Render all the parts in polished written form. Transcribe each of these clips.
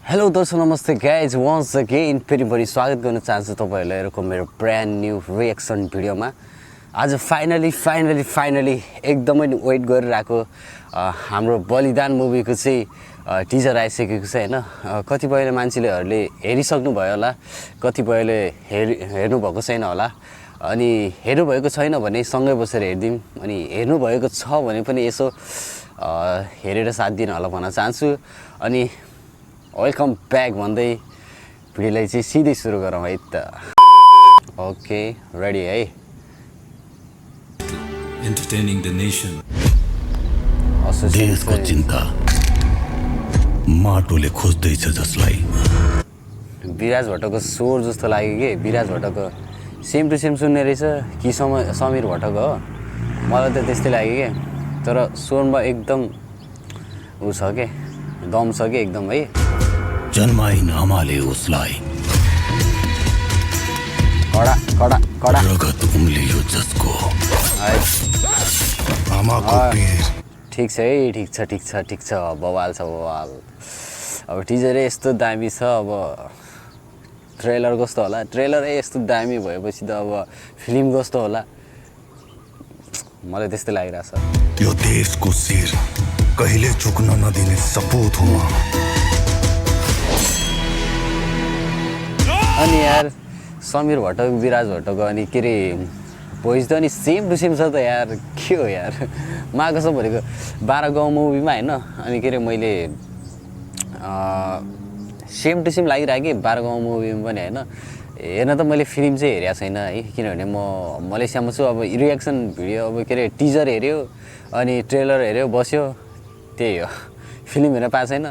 Hello दोस्तों नमस्ते guys once again फेरि पनि स्वागत गर्न चाहन्छु तपाईहरुलाई हेरेको मेरो ब्रान्ड न्यू रिएक्सन भिडियोमा। आज फाइनली एकदमै वेट गरिरहेको हाम्रो बलिदान मुभीको चाहिँ टिजर आइसकेको छ हैन। कतिपयले मान्छेहरूले हेरिसक्नु भयो होला, कतिपयले हेर्नु भएको छैन होला। अनि हेर्नु भएको छैन भने सँगै बसेर हेर्दिम, अनि हेर्नु भएको छ भने पनि यसो हेरेर साथ दिन होला भन्न चाहन्छु। अनि वेलकम ब्याक भन्दै भिडियोलाई चाहिँ सिधै सुरु गरौँ है त। ओके रेडी है। Entertaining the nation. देशको चिन्ता माटोले खोज्दैछ जसलाई। विराज भट्टको स्वर जस्तो लाग्यो कि विराज भट्टको सेम टु सेम सुन्ने रहेछ कि समीर भट्टको हो, मलाई त त्यस्तै लाग्यो कि। तर स्वरमा एकदम उ छ के, दम छ कि एकदम है। जन्माइन आमाले उसलाई, कडा कडा कडा रगत उम्लियो जसको आमाको पीर। ठिक छ है, ठिक छ बवाल छ बवाल। अब टिजरै यस्तो दामी छ, अब ट्रेलर कस्तो होला, ट्रेलरै यस्तो दामी भएपछि त अब फिल्म कस्तो होला, मलाई त्यस्तै लागिरहेछ। यो देशको शिर कहिले झुक्न नदिने सपुत हुँ म। अनि यार समीर भट्टको विराज भट्टको अनि के अरे भोइस त अनि सेम टु सेम छ त यार, के हो यार। म कसम भनेको 12 गाउँ मुभीमा होइन, अनि के अरे मैले सेम टु सेम लागिरहेको कि 12 गाउँ मुभीमा पनि होइन। हेर्न त मैले फिल्म चाहिँ हेरेको छैन है, किनभने म मलेसियामा छु। अब रिएक्सन भिडियो अब के अरे टिजर हेऱ्यो अनि ट्रेलर हेऱ्यो बस्यो, त्यही हो। फिल्म हेर्न पाएको छैन।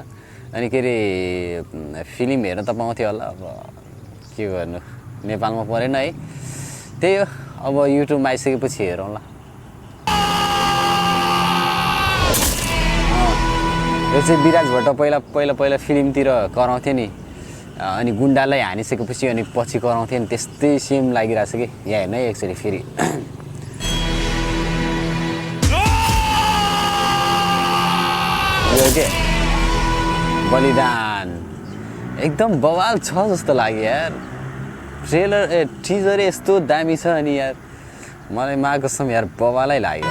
अनि के अरे फिल्म हेर्न त पाउँथ्यो होला, अब के गर्नु, नेपालमा परेन है, त्यही हो। अब युट्युबमा आइसकेपछि हेरौँला। यो चाहिँ विराज भट्ट पहिला फिल्मतिर कराउँथ्यो नि, अनि गुन्डालाई हानिसकेपछि अनि पछि कराउँथ्यो नि, त्यस्तै सेम लागिरहेछ कि। यहाँ हेर्नु है एकचोटि फेरि। यो के बलिदान एकदम बवाल छ जस्तो लाग्यो यार। ट्रेलर टिजर यस्तो दामी छ, अनि यार मलाई माघ कसम यार बवालै लाग्यो।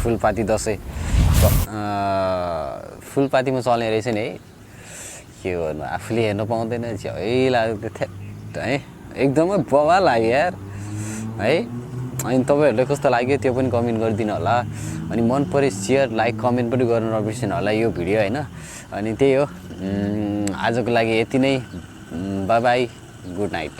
फुलपाती दसैँ फुलपातीमा चल्ने रहेछ नि है, के गर्नु, आफूले हेर्नु पाउँदैन झै लाग्यो है। एकदमै बवाल लाग्यो यार है। अनि तपाईँहरूलाई कस्तो लाग्यो त्यो पनि कमेन्ट गरिदिनु होला। अनि मन परे सेयर लाइक कमेन्ट पनि गर्नु नबिर्सिनु होला यो भिडियो होइन। अनि त्यही हो, आजको लागि यति नै। By by, good night.